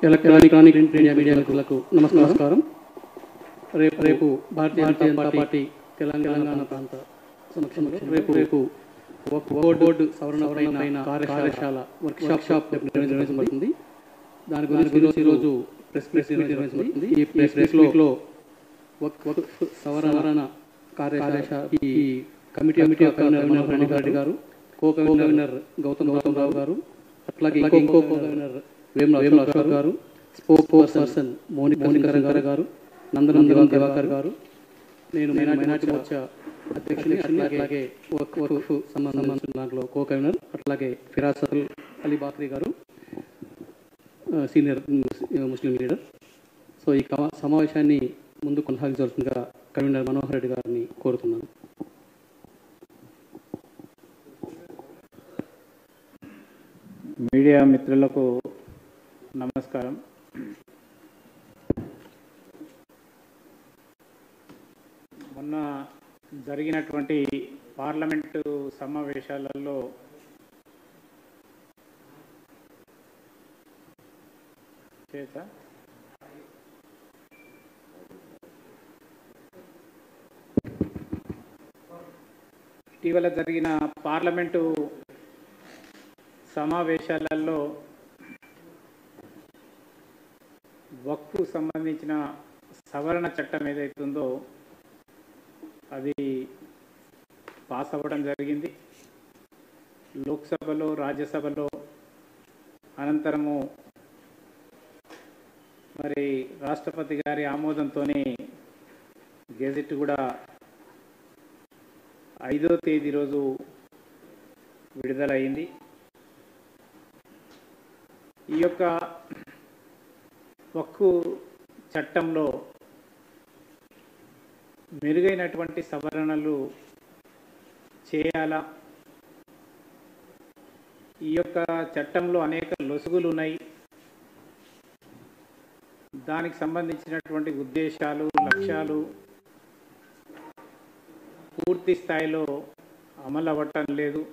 Electronic print media మిత్రులకు నమస్కారం. రేపు భారతీయ జనతా పార్టీ తెలంగాణ ప్రాంత సమక్షంలో రేపు బోర్డు సవరణ పైన కార్యశాల వర్క్షాప్ నిర్వహించబడుతుంది. దాని గురించి ఈరోజు ప్రెస్ నిర్వహించబడుతుంది. ఈ ప్రెస్ మీట్లో సవరణ కార్యశాల ఈ కమిటీ మనోహర్ రెడ్డి గారు, కో కన్వీనర్ గౌతమ్ రావు గారు, అట్లాగే ఇంకో co convener Vemula Ashok garu, spoke person moniker గారు, నందనం దివాకర్ గారు, నేను మైనార్టీ మోర్చా అధ్యక్షుని, అట్లాగే వక్ఫ్ సంబంధించిన దాంట్లో కో కన్వీనర్, అట్లాగే ఫిరాజ్ అలీ బాక్రీ గారు సీనియర్ ముస్లిం లీడర్. సో ఈ సమావేశాన్ని ముందు కొనసాగించాల్సిందిగా కన్వీనర్ మనోహర్ రెడ్డి గారిని కోరుతున్నాను. మీడియా మిత్రులకు నమస్కారం. మొన్న జరిగినటువంటి పార్లమెంటు సమావేశాలలో ఇటీవల జరిగిన పార్లమెంటు సమావేశాలలో వక్ఫ్ సంబంధించిన సవరణ చట్టం ఏదైతుందో అది పాస్ అవ్వడం జరిగింది. లోక్సభలో, రాజ్యసభలో, అనంతరము మరి రాష్ట్రపతి గారి ఆమోదంతో గెజెట్ కూడా 5వ తేదీ రోజు విడుదలైంది. ఈ యొక్క వక్ఫ్ చట్టంలో మెరుగైనటువంటి సవరణలు చేయాలా? ఈ యొక్క చట్టంలో అనేక లొసుగులు ఉన్నాయి. దానికి సంబంధించినటువంటి ఉద్దేశాలు, లక్ష్యాలు పూర్తి స్థాయిలో అమలు అవ్వటం లేదు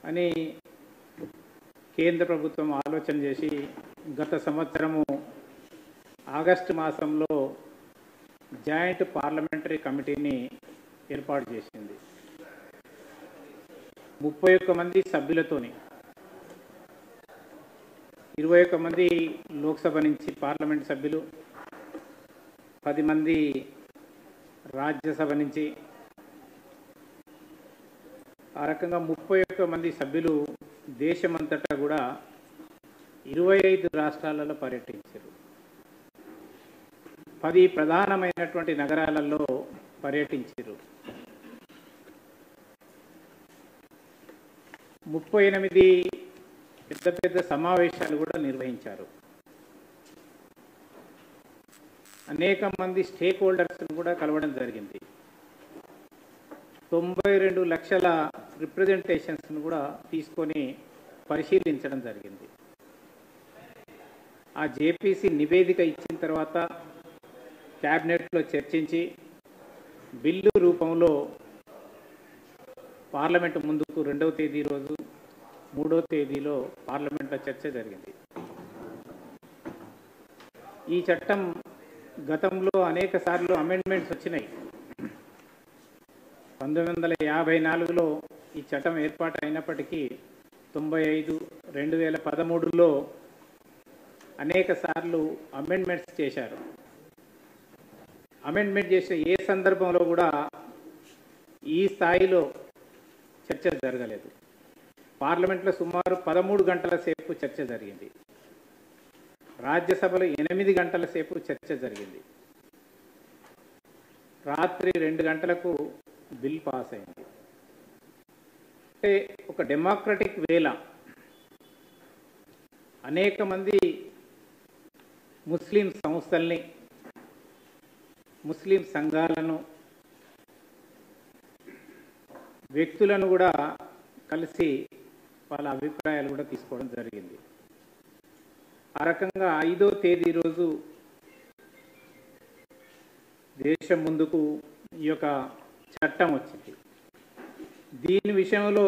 అని కేంద్ర ప్రభుత్వం ఆలోచన చేసి గత సంవత్సరము ఆగస్టు మాసంలో జాయింట్ పార్లమెంటరీ కమిటీని ఏర్పాటు చేసింది. 31 మంది సభ్యులతోని, 21 మంది లోక్సభ నుంచి పార్లమెంట్ సభ్యులు, 10 మంది రాజ్యసభ నుంచి, ఆ రకంగా 31 మంది సభ్యులు దేశమంతటా కూడా 25 రాష్ట్రాలలో పర్యటించారు. 10 ప్రధానమైనటువంటి నగరాలలో పర్యటించారు. 38 పెద్ద పెద్ద సమావేశాలు కూడా నిర్వహించారు. అనేక మంది స్టేక్ హోల్డర్స్ను కూడా కలవడం జరిగింది. 92 లక్షల రిప్రజెంటేషన్స్ను కూడా తీసుకొని పరిశీలించడం జరిగింది. ఆ జేపీసీ నివేదిక ఇచ్చిన తర్వాత క్యాబినెట్లో చర్చించి బిల్లు రూపంలో పార్లమెంటు ముందుకు 2వ తేదీ రోజు, 3వ తేదీలో పార్లమెంట్లో చర్చ జరిగింది. ఈ చట్టం గతంలో అనేక సార్లు అమెండ్మెంట్స్ వచ్చినాయి. 1954లో ఈ చట్టం ఏర్పాటు అయినప్పటికీ 95, 2013లో అనేక సార్లు అమెండ్మెంట్స్ చేశారు. అమెండ్మెంట్ చేసే ఏ సందర్భంలో కూడా ఈ స్థాయిలో చర్చ జరగలేదు. పార్లమెంట్లో సుమారు 13 గంటల సేపు చర్చ జరిగింది. రాజ్యసభలో 8 గంటల సేపు చర్చ జరిగింది. రాత్రి 2 గంటలకు బిల్ పాస్ అయింది. అంటే ఒక డెమోక్రటిక్ వేళ అనేక మంది ముస్లిం సంస్థల్ని, ముస్లిం సంఘాలను, వ్యక్తులను కూడా కలిసి వాళ్ళ అభిప్రాయాలు కూడా తీసుకోవడం జరిగింది. ఆ రకంగా 5వ తేదీ రోజు దేశం ముందుకు ఈ యొక్క చట్టం వచ్చింది. దీని విషయంలో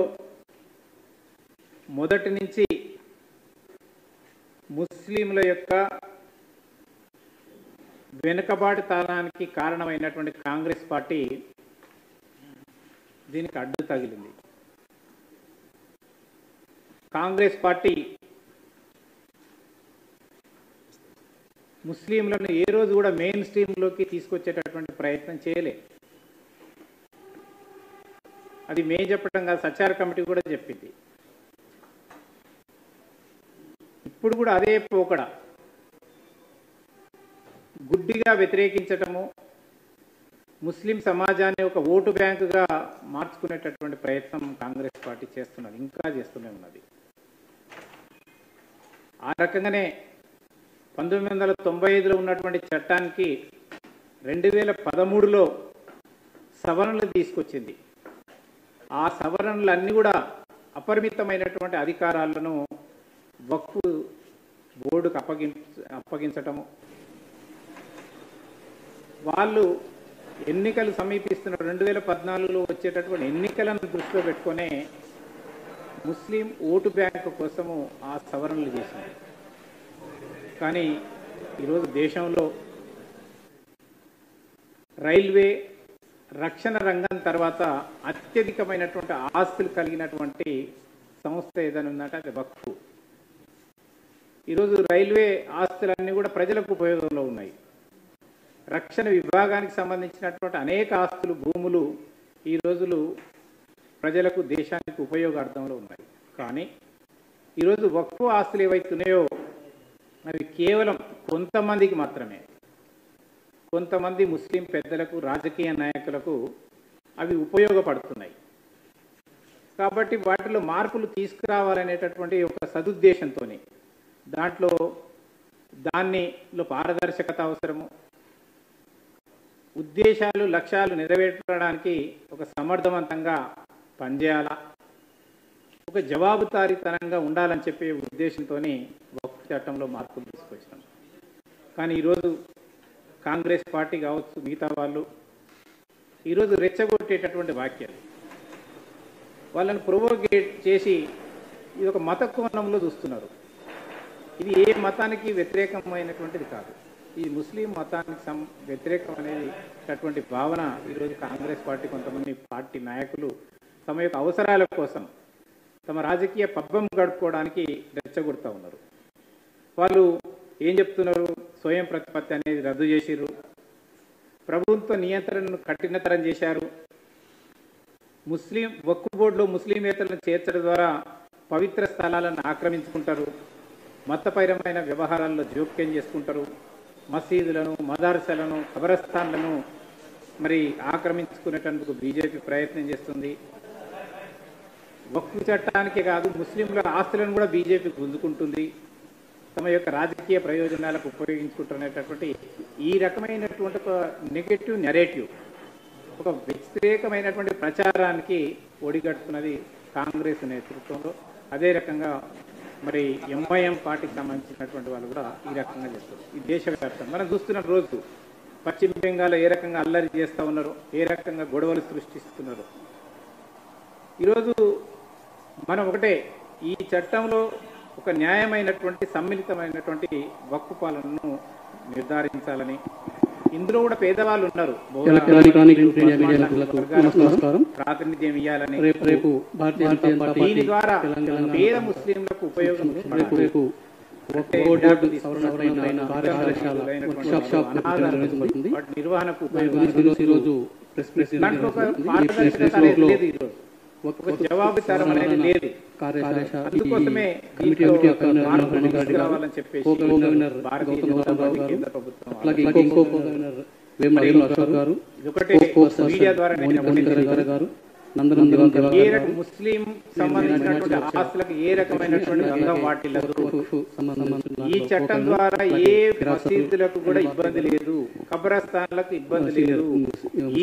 మొదటి నుంచి ముస్లింల యొక్క వెనుకబాటుతనానికి కారణమైనటువంటి కాంగ్రెస్ పార్టీ దీనికి అడ్డు తగిలింది. కాంగ్రెస్ పార్టీ ముస్లింలను ఏ రోజు కూడా మెయిన్ స్ట్రీమ్లోకి తీసుకొచ్చేటటువంటి ప్రయత్నం చేయలే. అది మేము చెప్పడం కాదు, సచార కమిటీ కూడా చెప్పింది. ఇప్పుడు కూడా అదే పోకడ, గుడ్డిగా వ్యతిరేకించటము, ముస్లిం సమాజాన్ని ఒక ఓటు బ్యాంకుగా మార్చుకునేటటువంటి ప్రయత్నం కాంగ్రెస్ పార్టీ చేస్తున్నది, ఇంకా చేస్తూనే ఉన్నది. ఆ రకంగానే 1995లో ఉన్నటువంటి చట్టానికి 2013లో సవరణలు తీసుకొచ్చింది. ఆ సవరణలన్నీ కూడా అపరిమితమైనటువంటి అధికారాలను వక్ఫ్ బోర్డుకు అప్పగించటము, వాళ్ళు ఎన్నికలు సమీపిస్తున్న 2014లో వచ్చేటటువంటి ఎన్నికలను దృష్టిలో పెట్టుకునే ముస్లిం ఓటు బ్యాంకు కోసము ఆ సవరణలు చేసింది. కానీ ఈరోజు దేశంలో రైల్వే, రక్షణ రంగం తర్వాత అత్యధికమైనటువంటి ఆస్తులు కలిగినటువంటి సంస్థ ఏదైనా ఉందంటే అది వక్ఫ్. ఈరోజు రైల్వే ఆస్తులన్నీ కూడా ప్రజలకు ఉపయోగంలో ఉన్నాయి. రక్షణ విభాగానికి సంబంధించినటువంటి అనేక ఆస్తులు, భూములు ఈ రోజులు ప్రజలకు, దేశానికి ఉపయోగార్థంలో ఉన్నాయి. కానీ ఈరోజు వక్ఫ్ ఆస్తులు ఏవైతున్నాయో అవి కేవలం కొంతమందికి మాత్రమే, కొంతమంది ముస్లిం పెద్దలకు, రాజకీయ నాయకులకు అవి ఉపయోగపడుతున్నాయి. కాబట్టి వాటిలో మార్పులు తీసుకురావాలనేటటువంటి ఒక సదుద్దేశంతో దానిలో పారదర్శకత అవసరము, ఉద్దేశాలు, లక్ష్యాలు నెరవేర్చడానికి ఒక సమర్థవంతంగా పనిచేయాలా, ఒక జవాబుదారీతనంగా ఉండాలని చెప్పే ఉద్దేశంతో వక్ఫ్ చట్టంలో మార్పులు తీసుకొచ్చినాం. కానీ ఈరోజు కాంగ్రెస్ పార్టీ కావచ్చు, మిగతా వాళ్ళు ఈరోజు రెచ్చగొట్టేటటువంటి వాక్యాలు, వాళ్ళని ప్రొవోకేట్ చేసి ఇది ఒక మత కోణంలో చూస్తున్నారు. ఇది ఏ మతానికి వ్యతిరేకమైనటువంటిది కాదు. ఈ ముస్లిం మతానికి వ్యతిరేకం అనేటటువంటి భావన ఈరోజు కాంగ్రెస్ పార్టీ, కొంతమంది పార్టీ నాయకులు తమ యొక్క అవసరాల కోసం, తమ రాజకీయ పబ్బం గడుపుకోవడానికి రెచ్చగొడుతూ ఉన్నారు. వాళ్ళు ఏం చెప్తున్నారు? స్వయం ప్రతిపత్తి అనేది రద్దు చేసిర్రు, ప్రభుత్వ నియంత్రణను కఠినతరం చేశారు, ముస్లిం వక్ఫ్ బోర్డులో ముస్లిమేతరులను చేర్చడం ద్వారా పవిత్ర స్థలాలను ఆక్రమించుకుంటారు, మతపరమైన వ్యవహారాల్లో జోక్యం చేసుకుంటారు, మసీదులను, మదర్సాలను, ఖబరస్థాన్లను మరి ఆక్రమించుకునేటందుకు బీజేపీ ప్రయత్నం చేస్తుంది. వక్ఫ్ చట్టానికే కాదు, ముస్లింల ఆస్తులను కూడా బీజేపీ గుంజుకుంటుంది, తమ యొక్క రాజకీయ ప్రయోజనాలకు ఉపయోగించుకుంటున్నటువంటి ఈ రకమైనటువంటి ఒక నెగటివ్ నెరేటివ్, ఒక వ్యతిరేకమైనటువంటి ప్రచారానికి ఒడిగడుతున్నది కాంగ్రెస్ నేతృత్వంలో. అదే రకంగా మరి ఎంఐఎం పార్టీకి సంబంధించినటువంటి వాళ్ళు కూడా ఈ రకంగా చేస్తారు. ఈ దేశవ్యాప్తంగా మనం చూస్తున్న రోజు పశ్చిమ బెంగాల్లో ఏ రకంగా అల్లరి చేస్తూ ఉన్నారో, ఏ రకంగా గొడవలు సృష్టిస్తున్నారు. ఈరోజు మనం ఒకటే, ఈ చట్టంలో ఒక న్యాయమైనటువంటి, సమ్మిళితమైనటువంటి వక్ఫ్ పాలనను నిర్ధారించాలని, ఇందులో కూడా పేదవాళ్ళు ఉన్నారు, ప్రాతినిధ్యం ఇవ్వాలని, దీని ద్వారా పేద ముస్లింలకు ఉపయోగం నిర్వహణకు ఒక జవాబుదారం అనేది లేదు. అందుకోసమే రావాలని చెప్పేసి భారతీయ జనతా పార్టీ కేంద్ర ప్రభుత్వం ఒకటే మీడియా ద్వారా ముస్లిం సంబంధించినటువంటి ఆస్తులకు ఏ రకమైనటువంటి రంగం వాటిల్లదు. ఈ చట్టం ద్వారా ఏ మసీదులకు కూడా ఇబ్బంది లేదు, కబ్రస్థాన్లకు ఇబ్బంది లేదు,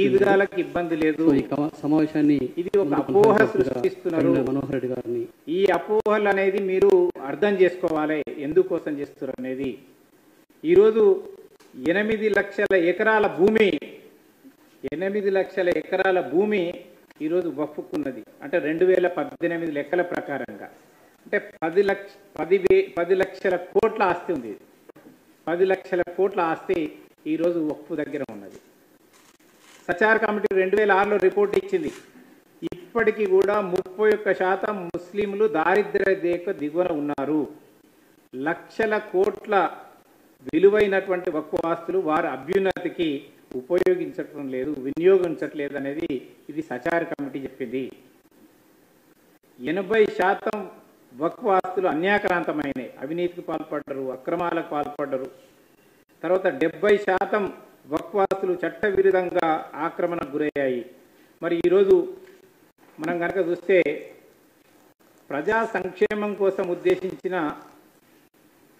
ఈద్గాలకు ఇబ్బంది లేదు. సమావేశాన్ని ఇది ఒక అపోహ సృష్టిస్తున్నారు. మనోహర్ రెడ్డి గారిని ఈ అపోహలు అనేది మీరు అర్థం చేసుకోవాలి, ఎందుకోసం చేస్తున్నారు అనేది. ఈరోజు 8 లక్షల ఎకరాల భూమి, 8 లక్షల ఎకరాల భూమి ఈరోజు వక్ఫ్కున్నది. అంటే 2018 లెక్కల ప్రకారంగా అంటే 10 లక్షల కోట్ల ఆస్తి ఉంది. 10 లక్షల కోట్ల ఆస్తి ఈరోజు వక్ఫ్ దగ్గర ఉన్నది. సచార్ కమిటీ 2006లో రిపోర్ట్ ఇచ్చింది. ఇప్పటికీ కూడా 31% ముస్లింలు దారిద్ర్య రేఖ దిగువన ఉన్నారు. లక్షల కోట్ల విలువైనటువంటి వక్ఫ్ ఆస్తులు వారి అభ్యున్నతికి ఉపయోగించటం లేదు, వినియోగించట్లేదు అనేది ఇది సచార్ కమిటీ చెప్పింది. 80% వక్ఫ్ ఆస్తులు అన్యాక్రాంతమైనవి, అవినీతికి పాల్పడ్డరు, అక్రమాలకు పాల్పడ్డరు. తర్వాత 70% వక్ఫ్ ఆస్తులు చట్టవిరుద్ధంగా ఆక్రమణకు గురయ్యాయి. మరి ఈరోజు మనం కనుక చూస్తే ప్రజా సంక్షేమం కోసం ఉద్దేశించిన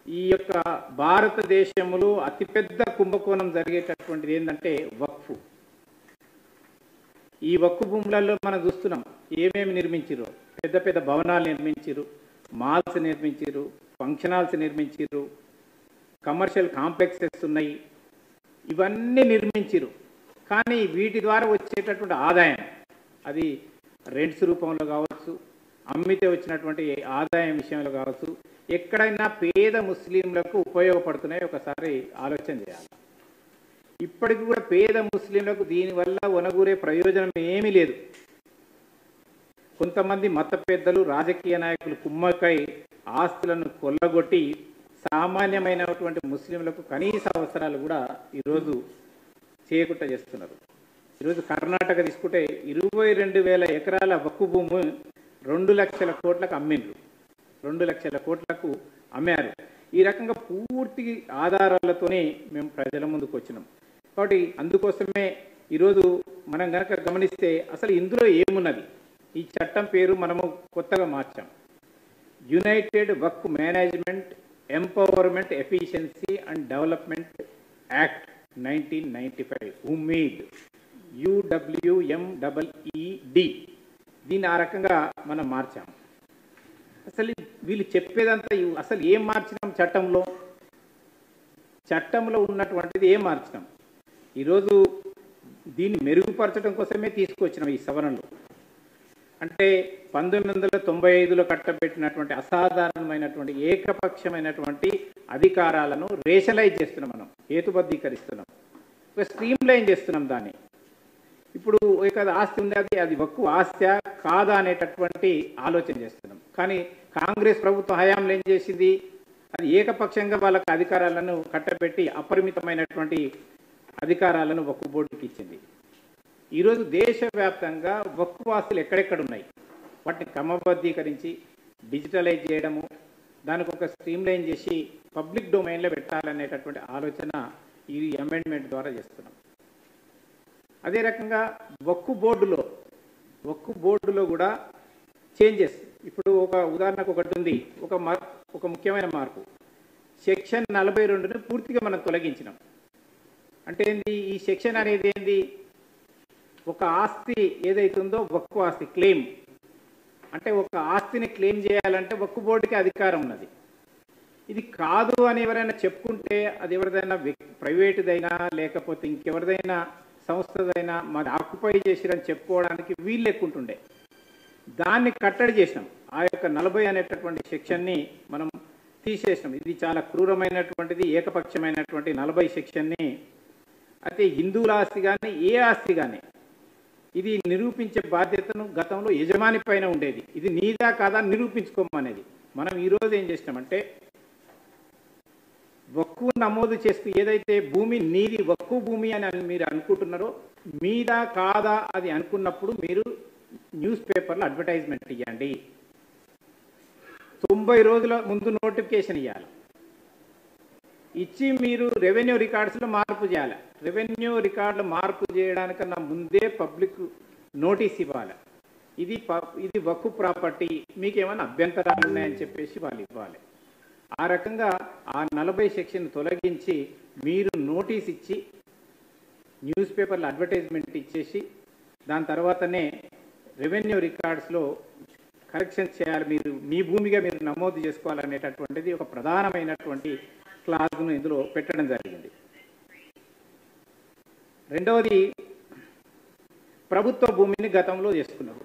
ఈ యొక్క భారతదేశంలో అతిపెద్ద కుంభకోణం జరిగేటటువంటిది ఏంటంటే వక్ఫ్. ఈ వక్ఫ్ భూములలో మనం చూస్తున్నాం ఏమేమి నిర్మించారు. పెద్ద పెద్ద భవనాలు నిర్మించారు, మాల్స్ నిర్మించారు, ఫంక్షన్ హాల్స్ నిర్మించారు, కమర్షియల్ కాంప్లెక్సెస్ ఉన్నాయి, ఇవన్నీ నిర్మించారు. కానీ వీటి ద్వారా వచ్చేటటువంటి ఆదాయం అది రెంట్స్ రూపంలో కావచ్చు, అమ్మితే వచ్చినటువంటి ఆదాయం విషయంలో కావచ్చు, ఎక్కడైనా పేద ముస్లింలకు ఉపయోగపడుతున్నాయి ఒకసారి ఆలోచన చేయాలి. ఇప్పటికి కూడా పేద ముస్లింలకు దీనివల్ల ఒనగూరే ప్రయోజనం ఏమీ లేదు. కొంతమంది మత పెద్దలు, రాజకీయ నాయకులు కుమ్మకై ఆస్తులను కొల్లగొట్టి సామాన్యమైనటువంటి ముస్లింలకు కనీస అవసరాలు కూడా ఈరోజు చేయకుండా చేస్తున్నారు. ఈరోజు కర్ణాటక తీసుకుంటే 22,000 ఎకరాల వక్ఫ్ భూమి 2 లక్షల కోట్లకు అమ్మిండ్రు, 2 లక్షల కోట్లకు అమ్మారు. ఈ రకంగా పూర్తి ఆధారాలతోనే మేము ప్రజల ముందుకు వచ్చినాం. కాబట్టి అందుకోసమే ఈరోజు మనం కనుక గమనిస్తే అసలు ఇందులో ఏమున్నది, ఈ చట్టం పేరు మనము కొత్తగా మార్చాం. United Waqf management empowerment efficiency and development act 1995 Umeed, UWMEED. దీన్ని ఆ రకంగా మనం మార్చాం. అసలు వీళ్ళు చెప్పేదంతా అసలు ఏం మార్చినాం చట్టంలో ఉన్నటువంటిది ఏం మార్చినాం. ఈరోజు దీన్ని మెరుగుపరచడం కోసమే తీసుకొచ్చినాం ఈ సవరణలు. అంటే 1995లో కట్టబెట్టినటువంటి అసాధారణమైనటువంటి ఏకపక్షమైనటువంటి అధికారాలను రేషనలైజ్ చేస్తున్నాం, మనం హేతుబద్ధీకరిస్తున్నాం, ఒక స్ట్రీమ్ లైన్ చేస్తున్నాం దాన్ని. ఇప్పుడు ఆస్తి ఉంది, అది వక్ఫ్ ఆస్తి కాదా అనేటటువంటి ఆలోచన చేస్తున్నాం. కానీ కాంగ్రెస్ ప్రభుత్వం హయాంలో ఏం చేసింది, అది ఏకపక్షంగా వాళ్ళకి అధికారాలను కట్టబెట్టి అపరిమితమైనటువంటి అధికారాలను వక్ఫ్ బోర్డుకి ఇచ్చింది. ఈరోజు దేశవ్యాప్తంగా వక్ఫ్ ఆస్తులు ఎక్కడెక్కడ ఉన్నాయి వాటిని క్రమబద్ధీకరించి డిజిటలైజ్ చేయడము, దానికి ఒక స్ట్రీమ్ లైన్ చేసి పబ్లిక్ డొమైన్లో పెట్టాలనేటటువంటి ఆలోచన ఈ అమెండ్మెంట్ ద్వారా చేస్తున్నాం. అదే రకంగా వక్ఫ్ బోర్డులో కూడా చేంజెస్. ఇప్పుడు ఒక ఉదాహరణకు ఒకటి ఉంది, ఒక ముఖ్యమైన మార్పు, సెక్షన్ 42ని పూర్తిగా మనం తొలగించినాం. అంటే ఏంది ఈ సెక్షన్ అనేది ఏంది, ఒక ఆస్తి ఏదైతుందో వక్ఫ్ ఆస్తి క్లెయిమ్, అంటే ఒక ఆస్తిని క్లెయిమ్ చేయాలంటే వక్ఫ్ బోర్డుకి అధికారం ఉన్నది. ఇది కాదు అని ఎవరైనా చెప్పుకుంటే అది ఎవరిదైనా ప్రైవేటుదైనా లేకపోతే ఇంకెవరిదైనా సంస్థదైనా మాది ఆక్యుపై చేసిరని చెప్పుకోవడానికి వీలు లేకుంటుండే. దాన్ని కట్టడి చేసినాం. ఆ యొక్క 40 అనేటటువంటి సెక్షన్ని మనం తీసేసినాం. ఇది చాలా క్రూరమైనటువంటిది, ఏకపక్షమైనటువంటి 40 సెక్షన్ని. అయితే హిందువుల ఆస్తి కానీ ఏ ఆస్తి కానీ ఇది నిరూపించే బాధ్యతను గతంలో యజమాని పైన ఉండేది. ఇది నీదా కాదా నిరూపించుకోమనేది. మనం ఈరోజు ఏం చేసినామంటే వక్ఫ్ నమోదు చేస్తూ ఏదైతే భూమి నీది వక్ఫ్ భూమి అని మీరు అనుకుంటున్నారో, మీదా కాదా అది అనుకున్నప్పుడు మీరు న్యూస్ పేపర్లో అడ్వర్టైజ్మెంట్ ఇవ్వండి. 90 రోజుల ముందు నోటిఫికేషన్ ఇవ్వాలి. ఇచ్చి మీరు రెవెన్యూ రికార్డ్స్లో మార్పు చేయాలి. రెవెన్యూ రికార్డులు మార్పు చేయడానికన్నా ముందే పబ్లిక్ నోటీస్ ఇవ్వాలి. ఇది వక్ఫ్ ప్రాపర్టీ, మీకు ఏమైనా అభ్యంతరాలు ఉన్నాయని చెప్పేసి వాళ్ళు ఇవ్వాలి. ఆ రకంగా ఆ 40 సెక్షన్ తొలగించి మీరు నోటీస్ ఇచ్చి న్యూస్ పేపర్లో అడ్వర్టైజ్మెంట్ ఇచ్చేసి దాని తర్వాతనే రెవెన్యూ రికార్డ్స్లో కరెక్షన్స్ చేయాలి. మీరు మీ భూమిగా మీరు నమోదు చేసుకోవాలనేటటువంటిది ఒక ప్రధానమైనటువంటి క్లాజ్ను ఇందులో పెట్టడం జరిగింది. రెండవది, ప్రభుత్వ భూమిని గతంలో చేసుకున్నారు.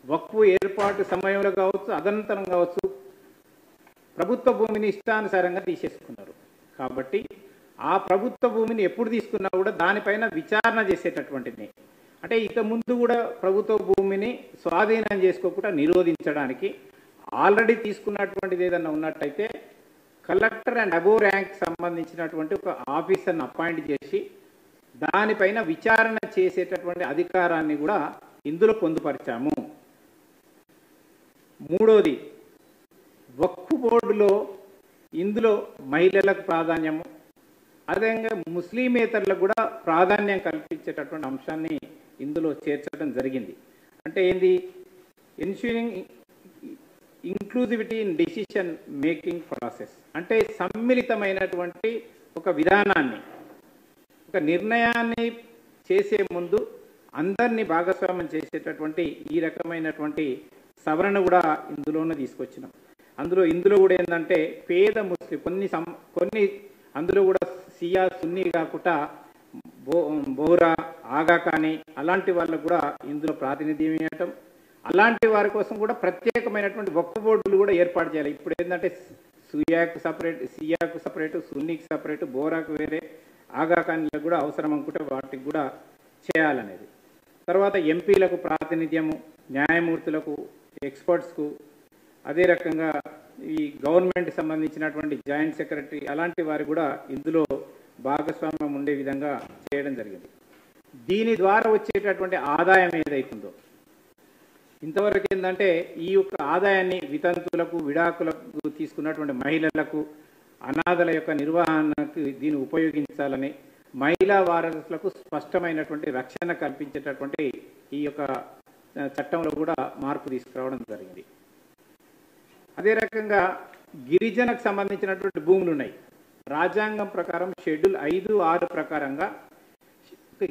వక్ఫ్ ఏర్పాటు సమయంలో కావచ్చు, అనంతరం కావచ్చు, ప్రభుత్వ భూమిని ఇష్టానుసారంగా తీసేసుకున్నారు. కాబట్టి ఆ ప్రభుత్వ భూమిని ఎప్పుడు తీసుకున్నా కూడా దానిపైన విచారణ చేసేటటువంటిది, అంటే ఇక ముందు కూడా ప్రభుత్వ భూమిని స్వాధీనం చేసుకోకుండా నిరోధించడానికి ఆల్రెడీ తీసుకున్నటువంటిది ఏదన్నా ఉన్నట్టయితే కలెక్టర్ అండ్ అబోవ్ ర్యాంక్ సంబంధించినటువంటి ఒక ఆఫీసర్ని అపాయింట్ చేసి దానిపైన విచారణ చేసేటటువంటి అధికారాన్ని కూడా ఇందులో పొందుపరిచాము. మూడోది, వక్ఫ్ బోర్డులో ఇందులో మహిళలకు ప్రాధాన్యము, అదేవిధంగా ముస్లిమేతరులకు కూడా ప్రాధాన్యం కల్పించేటటువంటి అంశాన్ని ఇందులో చేర్చడం జరిగింది. అంటే ఏంది, ensuring inclusivity in decision making process, అంటే సమ్మిళితమైనటువంటి ఒక విధానాన్ని, ఒక నిర్ణయాన్ని చేసే ముందు అందరినీ భాగస్వామ్యం చేసేటటువంటి ఈ రకమైనటువంటి సవరణ కూడా ఇందులోనే తీసుకొచ్చినాం. ఇందులో కూడా ఏంటంటే పేద ముస్లిం కొన్ని అందులో కూడా సియా సున్నీ కాకుండా బోహ్రా ఆగా కానీ అలాంటి వాళ్ళకు కూడా ఇందులో ప్రాతినిధ్యం ఇవ్వటం, అలాంటి వారి కోసం కూడా ప్రత్యేకమైనటువంటి వక్ఫ్ బోర్డులు కూడా ఏర్పాటు చేయాలి. ఇప్పుడు ఏంటంటే సియాకు సపరేటు, సున్నీకి సపరేటు, బోరాకు వేరే, ఆగా ఖాన్లకు కూడా అవసరం అనుకుంటే వాటికి కూడా చేయాలనేది. తర్వాత ఎంపీలకు ప్రాతినిధ్యము, న్యాయమూర్తులకు, ఎక్స్పర్ట్స్కు, అదే రకంగా ఈ గవర్నమెంట్ సంబంధించినటువంటి జాయింట్ సెక్రటరీ అలాంటి వారు కూడా ఇందులో భాగస్వామ్యం ఉండే విధంగా చేయడం జరిగింది. దీని ద్వారా వచ్చేటటువంటి ఆదాయం ఏదైతుందో, ఇంతవరకు ఏంటంటే ఈ యొక్క ఆదాయాన్ని వితంతులకు, విడాకులకు తీసుకున్నటువంటి మహిళలకు, అనాథల యొక్క నిర్వహణకు దీన్ని ఉపయోగించాలని, మహిళా వారసులకు స్పష్టమైనటువంటి రక్షణ కల్పించేటటువంటి ఈ యొక్క చట్టంలో కూడా మార్పు తీసుకురావడం జరిగింది. అదే రకంగా గిరిజనకు సంబంధించినటువంటి భూములు ఉన్నాయి. రాజ్యాంగం ప్రకారం షెడ్యూల్ 5, 6 ప్రకారంగా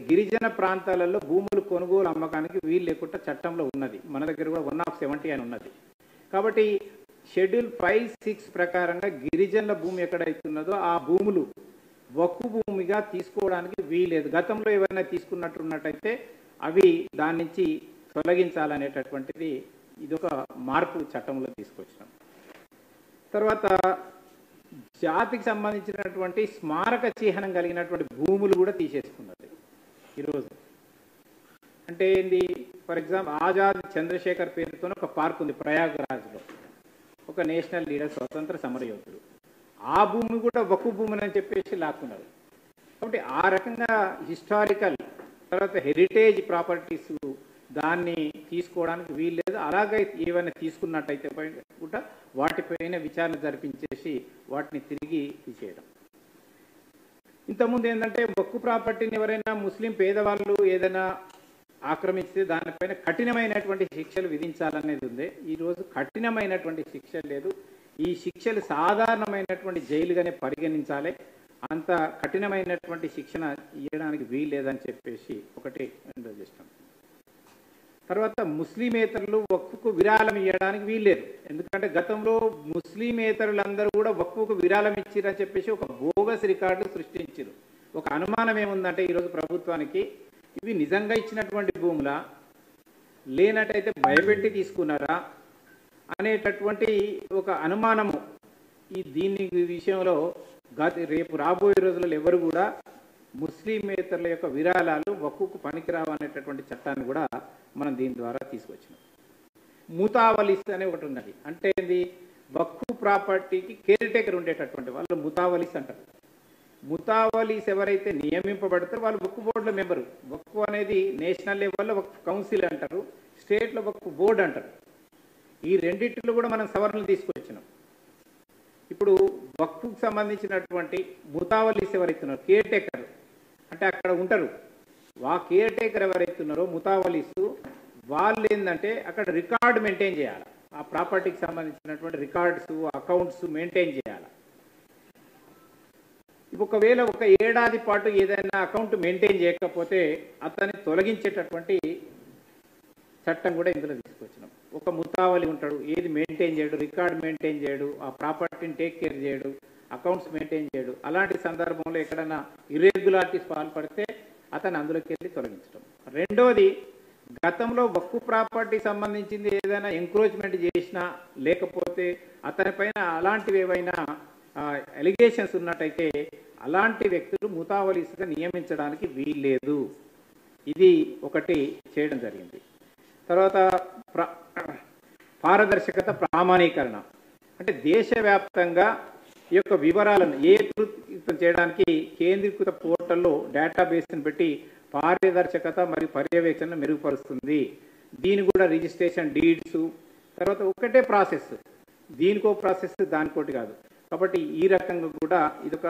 గిరిజన ప్రాంతాలలో భూములు కొనుగోలు అమ్మకానికి వీలు లేకుండా చట్టంలో ఉన్నది. మన దగ్గర కూడా 1/70 అని ఉన్నది. కాబట్టి షెడ్యూల్ 5, 6 ప్రకారంగా గిరిజనుల భూమి ఎక్కడైతున్నదో ఆ భూములు వక్ఫ్ భూమిగా తీసుకోవడానికి వీలేదు. గతంలో ఏవైనా తీసుకున్నట్టున్నట్టయితే అవి దాని నుంచి తొలగించాలనేటటువంటిది ఇదొక మార్పు చట్టంలో తీసుకొచ్చినాం. తర్వాత జాతికి సంబంధించినటువంటి స్మారక చిహ్నం కలిగినటువంటి భూములు కూడా తీసేసుకున్నది ఈరోజు. అంటే ఏంది, ఫర్ ఎగ్జాంపుల్ ఆజాద్ చంద్రశేఖర్ పేరుతో ఒక పార్క్ ఉంది ప్రయాగ్రాజ్లో, ఒక నేషనల్ లీడర్, స్వతంత్ర సమరయోధుడు. ఆ భూమి కూడా వక్ఫ్ భూమిని అని చెప్పేసి లాక్కున్నారు. కాబట్టి ఆ రకంగా హిస్టారికల్ తర్వాత హెరిటేజ్ ప్రాపర్టీస్ దాన్ని తీసుకోవడానికి వీల్లేదు. అలాగే ఏమైనా తీసుకున్నట్టయితే కూడా వాటిపైన విచారణ జరిపించేసి వాటిని తిరిగి తీసేయడం. ఇంతకుముందు ఏంటంటే వక్ఫ్ ప్రాపర్టీని ఎవరైనా ముస్లిం పేదవాళ్ళు ఏదైనా ఆక్రమిస్తే దానిపైన కఠినమైనటువంటి శిక్షలు విధించాలనేది ఉంది. ఈరోజు కఠినమైనటువంటి శిక్ష లేదు. ఈ శిక్షలు సాధారణమైనటువంటి జైలుగానే పరిగణించాలి, అంత కఠినమైనటువంటి శిక్షణ ఇవ్వడానికి వీల్లేదని చెప్పేసి ఒకటి చేస్తాం. తర్వాత ముస్లిమేతరులు వక్ఫ్కు విరాళం ఇవ్వడానికి వీల్లేదు. ఎందుకంటే గతంలో ముస్లిమేతరులందరూ కూడా వక్ఫ్కు విరాళం ఇచ్చిరని చెప్పేసి ఒక బోగస్ రికార్డు సృష్టించారు. ఒక అనుమానం ఏముందంటే ఈరోజు ప్రభుత్వానికి, ఇవి నిజంగా ఇచ్చినటువంటి భూములా, లేనట్టయితే భయపెట్టి తీసుకున్నారా అనేటటువంటి ఒక అనుమానము. దీని విషయంలో రేపు రాబోయే రోజుల్లో ఎవరు కూడా ముస్లిమేతరుల యొక్క విరాళాలు వక్ఫ్కు పనికిరావు అనేటటువంటి చట్టాన్ని కూడా మనం దీని ద్వారా తీసుకొచ్చినాం. ముతావలిస్ అనే ఒకటి ఉన్నది. అంటే ఏంది, వక్ఫ్ ప్రాపర్టీకి కేర్ టేకర్ ఉండేటటువంటి వాళ్ళు ముతావలిస్ అంటారు. ముతావలిస్ ఎవరైతే నియమింపబడతారో వాళ్ళు వక్ఫ్ బోర్డులో మెంబరు. వక్ఫ్ అనేది నేషనల్ లెవెల్లో వక్ఫ్ కౌన్సిల్ అంటారు, స్టేట్లో వక్ఫ్ బోర్డు అంటారు. ఈ రెండింటిలో కూడా మనం సవరణలు తీసుకొచ్చినాం. ఇప్పుడు వక్ఫ్కు సంబంధించినటువంటి ముతావలిస్ ఎవరైతున్నారో, కేర్ టేకర్ అంటే అక్కడ ఉంటారు, ఆ కేర్ టేకర్ ఎవరైతున్నారో ముతావలిసు వాళ్ళు ఏంటంటే అక్కడ రికార్డు మెయింటైన్ చేయాలి. ఆ ప్రాపర్టీకి సంబంధించినటువంటి రికార్డ్స్, అకౌంట్స్ మెయింటైన్ చేయాలి. ఒకవేళ ఒక ఏడాది పాటు ఏదైనా అకౌంట్ మెయింటైన్ చేయకపోతే అతన్ని తొలగించేటటువంటి చట్టం కూడా ఇందులో తీసుకొచ్చినాం. ఒక ముతావలి ఉంటాడు, ఏది మెయింటైన్ చేయడు, రికార్డ్ మెయింటైన్ చేయడు, ఆ ప్రాపర్టీని టేక్ కేర్ చేయడు, అకౌంట్స్ మెయింటైన్ చేయడు. అలాంటి సందర్భంలో ఎక్కడైనా ఇర్రెగ్యులారిటీస్ పాల్పడితే అతను అందులోకి వెళ్ళి తొలగించడం. రెండవది, గతంలో వక్ఫ్ ప్రాపర్టీ సంబంధించింది ఏదైనా ఎంక్రోచ్మెంట్ చేసినా లేకపోతే అతనిపైన అలాంటివి ఏవైనా ఎలిగేషన్స్ ఉన్నట్టయితే అలాంటి వ్యక్తులు ముతావలీస్గా నియమించడానికి వీల్లేదు. ఇది ఒకటి చేయడం జరిగింది. తర్వాత పారదర్శకత ప్రామాణీకరణ అంటే దేశవ్యాప్తంగా ఈ యొక్క వివరాలను ఏకీకృతం చేయడానికి కేంద్రీకృత పోర్టల్లో డేటాబేస్ని పెట్టి పారదర్శకత మరియు పర్యవేక్షణ మెరుగుపరుస్తుంది. దీని కూడా రిజిస్ట్రేషన్ డీడ్స్ తర్వాత ఒకటే ప్రాసెస్, దీనికో ప్రాసెస్ దానికోటి కాదు. కాబట్టి ఈ రకంగా కూడా ఇదొక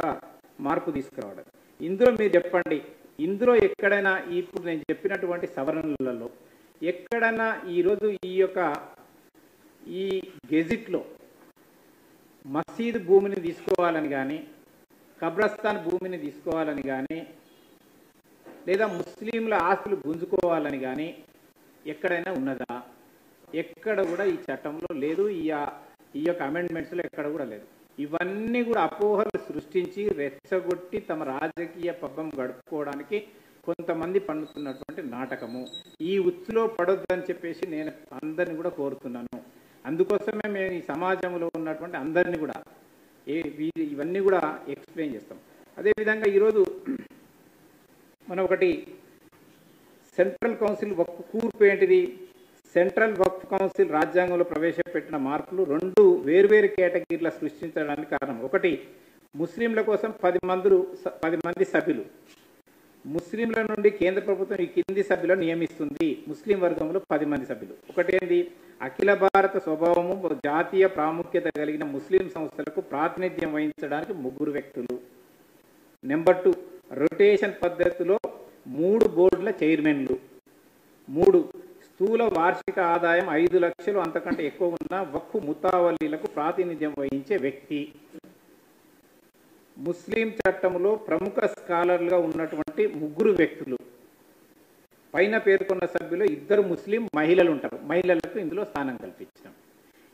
మార్పు తీసుకురావడం. ఇందులో మీరు చెప్పండి, ఇందులో ఎక్కడైనా ఇప్పుడు నేను చెప్పినటువంటి సవరణలలో ఎక్కడైనా ఈరోజు ఈ గెజిట్లో మసీదు భూమిని తీసుకోవాలని కానీ కబ్రస్థాన్ భూమిని తీసుకోవాలని కానీ లేదా ముస్లింల ఆస్తులు గుంజుకోవాలని కానీ ఎక్కడైనా ఉన్నదా? ఎక్కడ కూడా ఈ చట్టంలో లేదు, ఈ యొక్క అమెండ్మెంట్స్లో ఎక్కడ కూడా లేదు. ఇవన్నీ కూడా అపోహలు సృష్టించి రెచ్చగొట్టి తమ రాజకీయ పబ్బం గడుపుకోవడానికి కొంతమంది పన్నుతున్నటువంటి నాటకము. ఈ ఉచ్చులో పడొద్దని చెప్పేసి నేను అందరిని కూడా కోరుతున్నాను. అందుకోసమే మేము ఈ సమాజంలో ఉన్నటువంటి అందరినీ కూడా ఇవన్నీ కూడా ఎక్స్ప్లెయిన్ చేస్తాం. అదేవిధంగా ఈరోజు మనం ఒకటి సెంట్రల్ కౌన్సిల్ వక్ఫ్ కూర్పు ఏంటిది? సెంట్రల్ వక్ఫ్ కౌన్సిల్ రాజ్యాంగంలో ప్రవేశపెట్టిన మార్పులు రెండు వేర్వేరు కేటగిరీల సృష్టించడానికి కారణం. ఒకటి, ముస్లింల కోసం 10 మంది సభ్యులు. ముస్లింల నుండి కేంద్ర ప్రభుత్వం ఈ కింది సభ్యులను నియమిస్తుంది. ముస్లిం వర్గంలో 10 మంది సభ్యులు. ఒకటేంది, అఖిల భారత స్వభావము జాతీయ ప్రాముఖ్యత కలిగిన ముస్లిం సంస్థలకు ప్రాతినిధ్యం వహించడానికి 3 వ్యక్తులు. నెంబర్ 2, రొటేషన్ పద్ధతిలో 3 బోర్డుల చైర్మన్లు. 3, స్థూల వార్షిక ఆదాయం 5 లక్షలు అంతకంటే ఎక్కువ ఉన్న వక్ఫ్ ముతావల్లీలకు ప్రాతినిధ్యం వహించే వ్యక్తి. ముస్లిం చట్టంలో ప్రముఖ స్కాలర్లుగా ఉన్నటువంటి 3 వ్యక్తులు. పైన పేర్కొన్న సభ్యులు 2 ముస్లిం మహిళలు ఉంటారు. మహిళలకు ఇందులో స్థానం కల్పించినాం.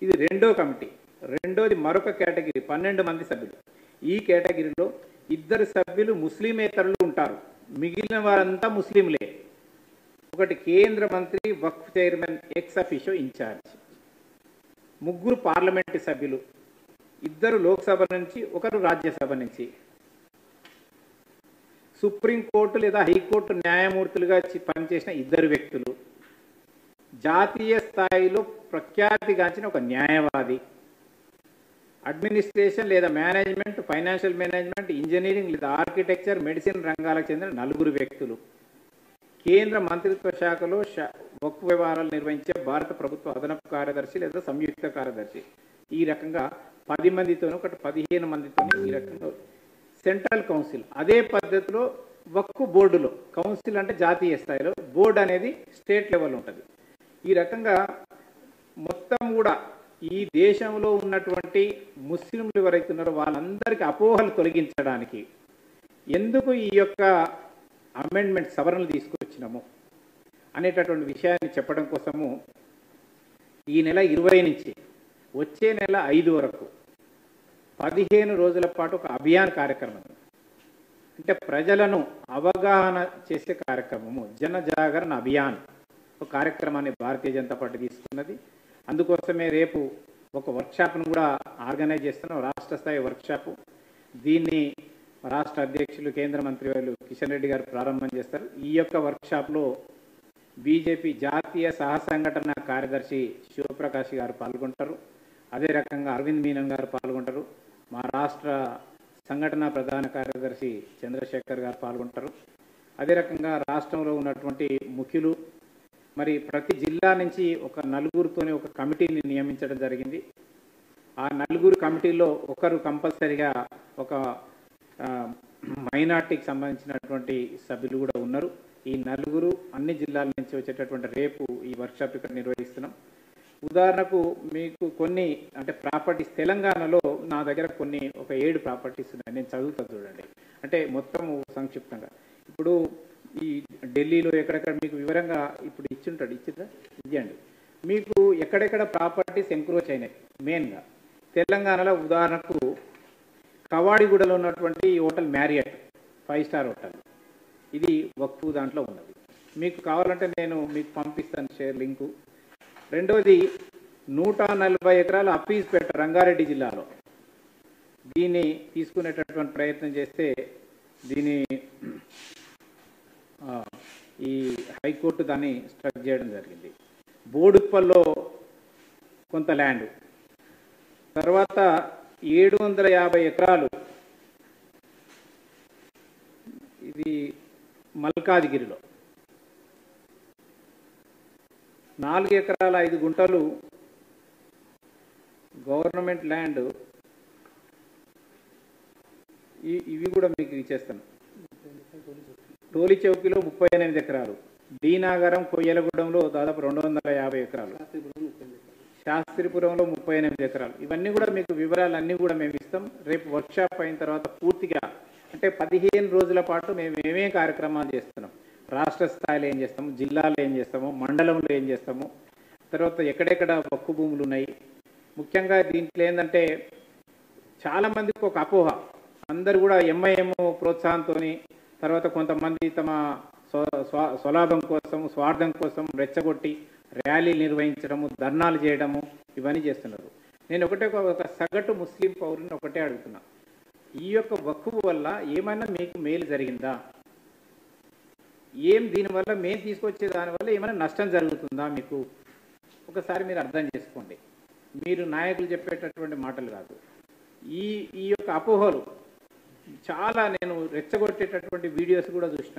ఇది రెండో కమిటీ. రెండోది మరొక కేటగిరీ 12 మంది సభ్యులు. ఈ కేటగిరీలో 2 సభ్యులు ముస్లిమేతరులు ఉంటారు. మిగిలిన వారంతా ముస్లింలే. ఒకటి, కేంద్ర మంత్రి Waqf chairman ex officio in charge. 3 parliament సభ్యులు, 2 లోక్సభ నుంచి, 1 రాజ్యసభ నుంచి. సుప్రీంకోర్టు లేదా హైకోర్టు న్యాయమూర్తులుగా పనిచేసిన 2 వ్యక్తులు. జాతీయ స్థాయిలో ప్రఖ్యాతిగాంచిన ఒక న్యాయవాది. అడ్మినిస్ట్రేషన్ లేదా మేనేజ్మెంట్, ఫైనాన్షియల్ మేనేజ్మెంట్, ఇంజనీరింగ్ లేదా ఆర్కిటెక్చర్, మెడిసిన్ రంగాలకు చెందిన 4 వ్యక్తులు. కేంద్ర మంత్రిత్వ శాఖలో వక్ఫ్ వ్యవహారాలు నిర్వహించే భారత ప్రభుత్వ అదనపు కార్యదర్శి లేదా సంయుక్త కార్యదర్శి. ఈ రకంగా 10 మందితోనూ 15 మందితోనూ ఈ రకంగా సెంట్రల్ కౌన్సిల్. అదే పద్ధతిలో వక్ఫ్ బోర్డులో, కౌన్సిల్ అంటే జాతీయ స్థాయిలో, బోర్డు అనేది స్టేట్ లెవెల్ ఉంటుంది. ఈ రకంగా మొత్తం కూడా ఈ దేశంలో ఉన్నటువంటి ముస్లింలు ఎవరైతే ఉన్నారో వాళ్ళందరికీ అపోహలు తొలగించడానికి ఎందుకు ఈ యొక్క అమెండ్మెంట్ సవరణలు తీసుకొచ్చినాము అనేటటువంటి విషయాన్ని చెప్పడం కోసము ఈ నెల 20 నుంచి వచ్చే నెల 5 వరకు 15 రోజుల పాటు ఒక అభియాన్ కార్యక్రమం, అంటే ప్రజలను అవగాహన చేసే కార్యక్రమము, జన జాగరణ అభియాన్ ఒక కార్యక్రమాన్ని భారతీయ జనతా పార్టీ తీసుకున్నది. అందుకోసమే రేపు ఒక వర్క్షాప్ను కూడా ఆర్గనైజ్ చేస్తున్నాం, రాష్ట్ర స్థాయి వర్క్షాపు. దీన్ని రాష్ట్ర అధ్యక్షులు కేంద్ర మంత్రి వాళ్ళు కిషన్ రెడ్డి గారు ప్రారంభం చేస్తారు. ఈ యొక్క వర్క్షాప్లో బీజేపీ జాతీయ సహసంఘటన కార్యదర్శి శివప్రకాష్ గారు పాల్గొంటారు. అదే రకంగా అరవింద్ మీనన్ గారు పాల్గొంటారు. మా రాష్ట్ర సంఘటన ప్రధాన కార్యదర్శి చంద్రశేఖర్ గారు పాల్గొంటారు. అదే రకంగా రాష్ట్రంలో ఉన్నటువంటి ముఖ్యులు, మరి ప్రతి జిల్లా నుంచి ఒక 4తోనే ఒక కమిటీని నియమించడం జరిగింది. ఆ 4 కమిటీల్లో ఒకరు కంపల్సరిగా ఒక మైనార్టీకి సంబంధించినటువంటి సభ్యులు కూడా ఉన్నారు. ఈ 4 అన్ని జిల్లాల నుంచి వచ్చేటటువంటి రేపు ఈ వర్క్షాప్ ఇక్కడ నిర్వహిస్తున్నాం. ఉదాహరణకు మీకు కొన్ని అంటే ప్రాపర్టీస్, తెలంగాణలో నా దగ్గర ఒక 7 ప్రాపర్టీస్ ఉన్నాయి. నేను చదువుతా చూడండి, అంటే మొత్తం సంక్షిప్తంగా. ఇప్పుడు ఈ ఢిల్లీలో ఎక్కడెక్కడ మీకు వివరంగా ఇప్పుడు ఇచ్చేయండి. మీకు ఎక్కడెక్కడ ప్రాపర్టీస్ ఎంక్రోచ్ అయినాయి మెయిన్గా తెలంగాణలో. ఉదాహరణకు కవాడిగూడలో ఉన్నటువంటి హోటల్ మ్యారియట్ 5 స్టార్ హోటల్, ఇది వక్ఫ్ దాంట్లో ఉన్నది. మీకు కావాలంటే నేను మీకు పంపిస్తాను షేర్ లింకు. రెండోది 140 ఎకరాల అప్పీస్పేట రంగారెడ్డి జిల్లాలో దీన్ని తీసుకునేటటువంటి ప్రయత్నం చేస్తే దీని ఈ హైకోర్టు దాన్ని స్ట్రక్ చేయడం జరిగింది. బోడుప్పల్లో కొంత ల్యాండ్, తర్వాత 750 ఎకరాలు ఇది మల్కాజ్గిరిలో, 4 ఎకరాల 5 గుంటలు గవర్నమెంట్ ల్యాండ్. ఇవి కూడా మీకు ఇచ్చేస్తాను. టోలీ చౌకీలో 38 ఎకరాలు, డి నాగరం కొయ్యలగూడెంలో దాదాపు 250 ఎకరాలు, శాస్త్రిపురంలో 38 ఎకరాలు. ఇవన్నీ కూడా మీకు వివరాలన్నీ కూడా మేము ఇస్తాం. రేపు వర్క్షాప్ అయిన తర్వాత పూర్తిగా అంటే 15 రోజుల పాటు మేము ఏమేం కార్యక్రమాలు చేస్తున్నాం, రాష్ట్ర స్థాయిలో ఏం చేస్తాము, జిల్లాలో ఏం చేస్తాము, మండలంలో ఏం చేస్తాము, తర్వాత ఎక్కడెక్కడ వక్కు భూములు ఉన్నాయి. ముఖ్యంగా దీంట్లో ఏంటంటే చాలామందికి ఒక అపోహ, అందరు కూడా ఎంఐఎం ప్రోత్సాహంతో, తర్వాత కొంతమంది తమ స్వలాభం కోసం స్వార్థం కోసం రెచ్చగొట్టి ర్యాలీలు నిర్వహించడము, ధర్నాలు చేయడము, ఇవన్నీ చేస్తున్నారు. నేను ఒక సగటు ముస్లిం పౌరుని ఒకటే అడుగుతున్నా, ఈ యొక్క వక్ఫ్ వల్ల ఏమైనా మీకు మేలు జరిగిందా? దీనివల్ల మేము తీసుకొచ్చే దానివల్ల ఏమైనా నష్టం జరుగుతుందా మీకు? ఒకసారి మీరు అర్థం చేసుకోండి. మీరు నాయకులు చెప్పేటటువంటి మాటలు కాదు. ఈ యొక్క అపోహలు చాలా నేను రెచ్చగొట్టేటటువంటి వీడియోస్ కూడా చూసిన.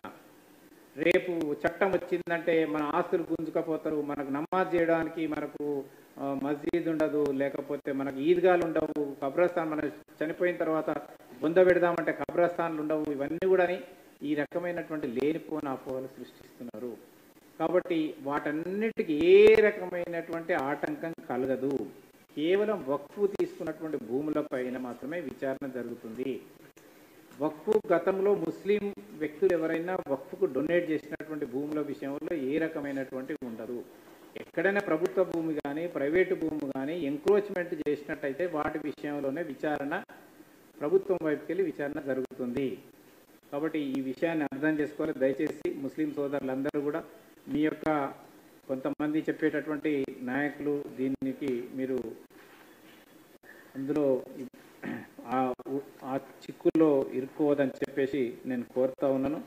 రేపు చట్టం వచ్చిందంటే మన ఆస్తులు గుంజుకపోతారు, మనకు నమాజ్ చేయడానికి మనకు మస్జిద్ ఉండదు, లేకపోతే మనకు ఈద్గాలు ఉండవు, కబ్రస్థాన్ మన చనిపోయిన తర్వాత బొంద పెడదామంటే కబ్రస్థాన్లు ఉండవు. ఇవన్నీ కూడా ఈ రకమైనటువంటి లేనిపోని అపోహలు సృష్టిస్తున్నారు. కాబట్టి వాటన్నిటికీ ఏ రకమైనటువంటి ఆటంకం కలగదు. కేవలం వక్ఫ్ తీసుకున్నటువంటి భూములపైన మాత్రమే విచారణ జరుగుతుంది. వక్ఫ్ గతంలో ముస్లిం వ్యక్తులు ఎవరైనా వక్ఫ్కు డొనేట్ చేసినటువంటి భూముల విషయంలో ఏ రకమైనటువంటి ఉండదు. ఎక్కడైనా ప్రభుత్వ భూమి కానీ ప్రైవేటు భూమి కానీ ఎంక్రోచ్మెంట్ చేసినట్టయితే వాటి విషయంలోనే విచారణ ప్రభుత్వం వైపుకి వెళ్ళి విచారణ జరుగుతుంది. కాబట్టి ఈ విషయాన్ని అర్థం చేసుకోవాలి. దయచేసి ముస్లిం సోదరులందరూ కూడా మీ యొక్క కొంతమంది చెప్పేటటువంటి నాయకులు దీనికి మీరు అందులో ఆ చిక్కుల్లో ఇరుక్కోవద్దని చెప్పేసి నేను కోరుతా ఉన్నాను.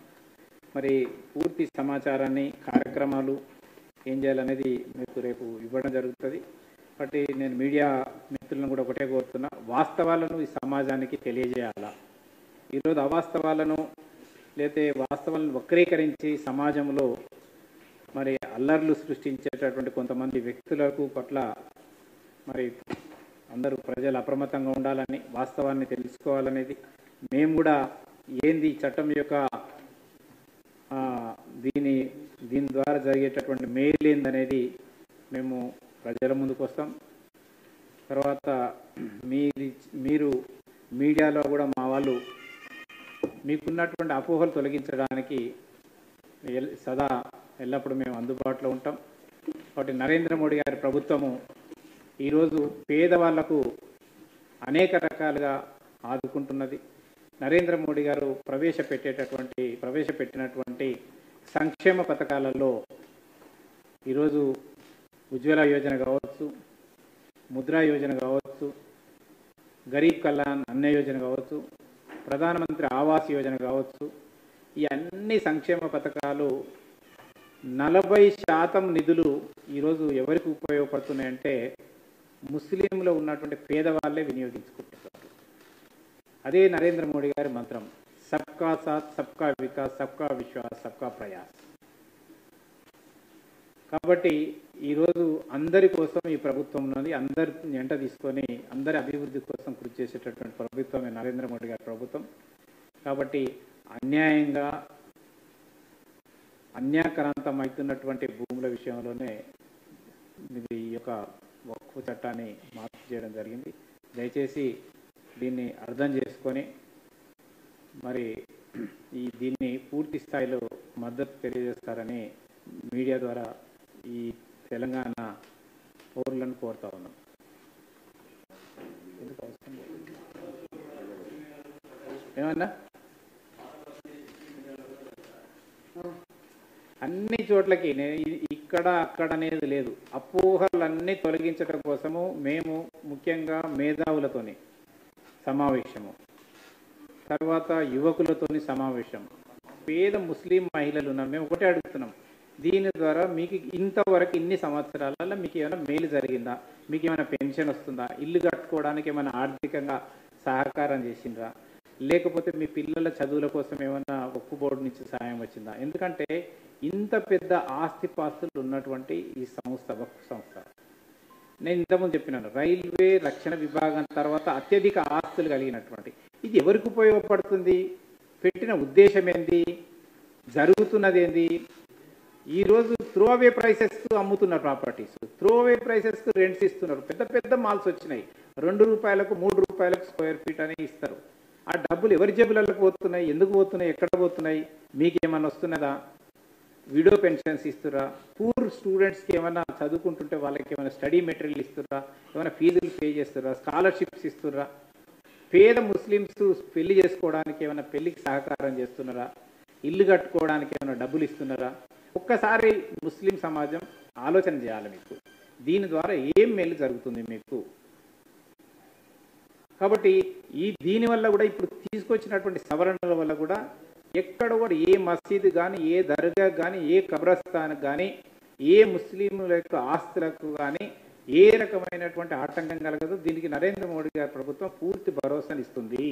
మరి పూర్తి సమాచారాన్ని కార్యక్రమాలు ఏం చేయాలనేది మీకు రేపు ఇవ్వడం జరుగుతుంది. కాబట్టి నేను మీడియా మిత్రులను కూడా ఒకటే కోరుతున్నా, వాస్తవాలను ఈ సమాజానికి తెలియజేయాలా. ఈరోజు అవాస్తవాలను లేతే వాస్తవాలను వక్రీకరించి సమాజంలో మరి అల్లర్లు సృష్టించేటటువంటి కొంతమంది వ్యక్తులకు పట్ల మరి అందరూ ప్రజలు అప్రమత్తంగా ఉండాలని, వాస్తవాన్ని తెలుసుకోవాలనేది మేము కూడా ఏంది చట్టం యొక్క దీని ద్వారా జరిగేటటువంటి మేలు ఏందనేది మేము ప్రజల ముందుకు వస్తాం. తర్వాత మీరు మీడియాలో కూడా మా వాళ్ళు మీకున్నటువంటి అపోహలు తొలగించడానికి సదా ఎల్లప్పుడూ మేము అందుబాటులో ఉంటాం. కాబట్టి నరేంద్ర మోడీ గారి ప్రభుత్వము ఈరోజు పేదవాళ్లకు అనేక రకాలుగా ఆదుకుంటున్నది. నరేంద్ర మోడీ గారు ప్రవేశపెట్టినటువంటి సంక్షేమ పథకాలలో ఈరోజు ఉజ్వల యోజన కావచ్చు, ముద్రా యోజన కావచ్చు, గరీబ్ కళ్యాణ్ అన్న యోజన కావచ్చు, ప్రధానమంత్రి ఆవాస్ యోజన కావచ్చు, ఈ అన్ని సంక్షేమ పథకాలు 40% నిధులు ఈరోజు ఎవరికి ఉపయోగపడుతున్నాయంటే ముస్లింలో ఉన్నటువంటి పేదవాళ్ళే వినియోగించుకుంటున్నారు. అదే నరేంద్ర మోడీ గారి మంత్రం, సబ్కా సాత్ సబ్కా వికాస్ సబ్కా విశ్వాస్ సబ్కా ప్రయాస్. కాబట్టి ఈరోజు అందరి కోసం ఈ ప్రభుత్వం ఉన్నది. అందరి ఎంట తీసుకొని అందరి అభివృద్ధి కోసం కృషి చేసేటటువంటి ప్రభుత్వమే నరేంద్ర మోడీ గారి ప్రభుత్వం. కాబట్టి అన్యాక్రాంతం అవుతున్నటువంటి భూముల విషయంలోనే ఈ యొక్క వక్ఫ్ చట్టాన్ని మార్పు చేయడం జరిగింది. దయచేసి దీన్ని అర్థం చేసుకొని మరి దీన్ని పూర్తి స్థాయిలో మద్దతు తెలియజేస్తారని మీడియా ద్వారా ఈ తెలంగాణ పౌరులను కోరుతా ఉన్నాం. ఏమన్నా అన్ని చోట్లకి ఇక్కడ అక్కడ అనేది లేదు. అపోహలన్నీ తొలగించడం కోసము మేము ముఖ్యంగా మేధావులతోని సమావేశము, తర్వాత యువకులతోని సమావేశం, పేద ముస్లిం మహిళలు ఉన్నారు. మేము ఒకటే అడుగుతున్నాం, దీని ద్వారా మీకు ఇంతవరకు ఇన్ని సంవత్సరాలలో మీకు ఏమైనా మేలు జరిగిందా, మీకు ఏమైనా పెన్షన్ వస్తుందా, ఇల్లు కట్టుకోవడానికి ఏమైనా ఆర్థికంగా సహకారం చేసిండ్రా, లేకపోతే మీ పిల్లల చదువుల కోసం ఏమైనా ఒక్కు బోర్డు నుంచి సహాయం వచ్చిందా? ఎందుకంటే ఇంత పెద్ద ఆస్తిపాస్తులు ఉన్నటువంటి ఈ సంస్థ వక్ఫ్ సంస్థ, నేను ఇంతకుముందు చెప్పినాను, రైల్వే రక్షణ విభాగం తర్వాత అత్యధిక ఆస్తులు కలిగినటువంటి ఇది ఎవరికి ఉపయోగపడుతుంది? పెట్టిన ఉద్దేశం ఏంది? జరుగుతున్నది ఏంది? ఈరోజు త్రో అవే ప్రైసెస్కు అమ్ముతున్నారు ప్రాపర్టీస్, త్రో అవే ప్రైసెస్కు రెంట్స్ ఇస్తున్నారు. పెద్ద పెద్ద మాల్స్ వచ్చినాయి, 2 రూపాయలకు 3 రూపాయలకు స్క్వేర్ ఫీట్ అని ఇస్తారు. ఆ డబ్బులు ఎవరి జేబులకు పోతున్నాయి? ఎందుకు పోతున్నాయి? ఎక్కడ పోతున్నాయి? మీకు ఏమైనా వస్తున్నదా? విడో పెన్షన్స్ ఇస్తురా? పూర్ స్టూడెంట్స్కి ఏమైనా చదువుకుంటుంటే వాళ్ళకి ఏమైనా స్టడీ మెటీరియల్ ఇస్తురా? ఏమైనా ఫీజులు పే చేస్తురా? స్కాలర్షిప్స్ ఇస్తురా? పేద ముస్లిమ్స్ పెళ్లి చేసుకోవడానికి ఏమైనా పెళ్లికి సహకారం చేస్తున్నారా? ఇల్లు కట్టుకోవడానికి ఏమైనా డబ్బులు ఇస్తున్నారా? ఒక్కసారి ముస్లిం సమాజం ఆలోచన చేయాలి. మీకు దీని ద్వారా ఏం మేలు జరుగుతుంది మీకు? కాబట్టి దీనివల్ల కూడా ఇప్పుడు తీసుకొచ్చినటువంటి సవరణల వల్ల కూడా ఎక్కడ కూడా ఏ మసీదు కానీ, ఏ దర్గా కానీ, ఏ కబ్రస్థానికి కానీ, ఏ ముస్లింల యొక్క ఆస్తులకు కానీ ఏ రకమైనటువంటి ఆటంకం కలగదు. దీనికి నరేంద్ర మోడీ గారి ప్రభుత్వం పూర్తి భరోసాను ఇస్తుంది.